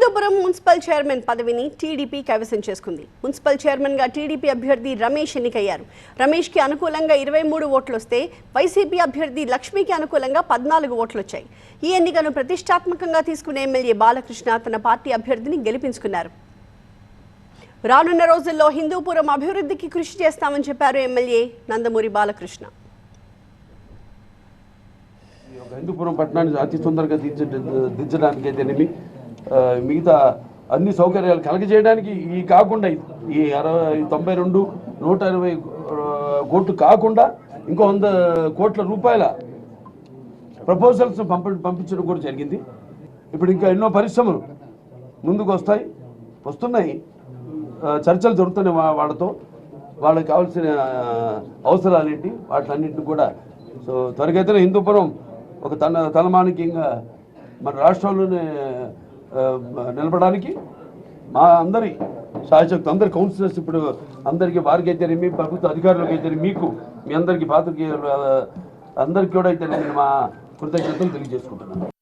Hindupuram municipal chairman పదవిని TDP కైవసం చేసుకుంది. మున్సిపల్ చైర్మన్గా టీడీపీ అభ్యర్థి రమేష్ ఎన్నికయ్యారు. రమేష్కి అనుకూలంగా 23 ఓట్లు వస్తే వైసీపీ అభ్యర్థి లక్ష్మికి అనుకూలంగా 14 ఓట్లు వచ్చాయి. ఈ ఎన్నికను ప్రతిష్టాత్మకంగా తీసుకునే ఎమ్మెల్యే బాలకృష్ణ తన పార్టీ అభ్యర్థిని గెలిపించుకున్నారు. రానున్న రోజుల్లో హిందూపురం అభివృద్ధికి కృషి చేస్తామని చెప్పారు ఎమ్మెల్యే నందమూరి బాలకృష్ణ. హిందూపురం పట్టణాన్ని అతి తొందరగా దించడానికి అయితేనేమి మిగతా అన్ని సౌకర్యాలు కలగజేయడానికి ఈ కాకుండా ఈ 92 120 కోట్లు కాకుండా ఇంకో 100 కోట్ల రూపాయల ప్రపోజల్స్ పంపించడం కూడా జరిగింది. ఇప్పుడు ఇంకా ఎన్నో పరిశ్రమలు ముందుకు వస్తున్నాయి, చర్చలు జరుగుతున్నాయి వాళ్ళకి కావాల్సిన అవసరాలు ఏంటి వాటిలన్నింటినీ కూడా. సో త్వరగతిన హిందూపురం ఒక తలమానికంగా మన రాష్ట్రంలోనే నిలబడడానికి మా అందరి శాయశక్తి అందరి కౌన్సిలర్స్ ఇప్పుడు అందరికీ వారికి అయితేనేమి ప్రభుత్వ అధికారులకు అయితే మీకు మీ అందరికీ పాత్రికేయులు అందరికీ కూడా అయితే నేను మా కృతజ్ఞతలు తెలియజేసుకుంటున్నాను.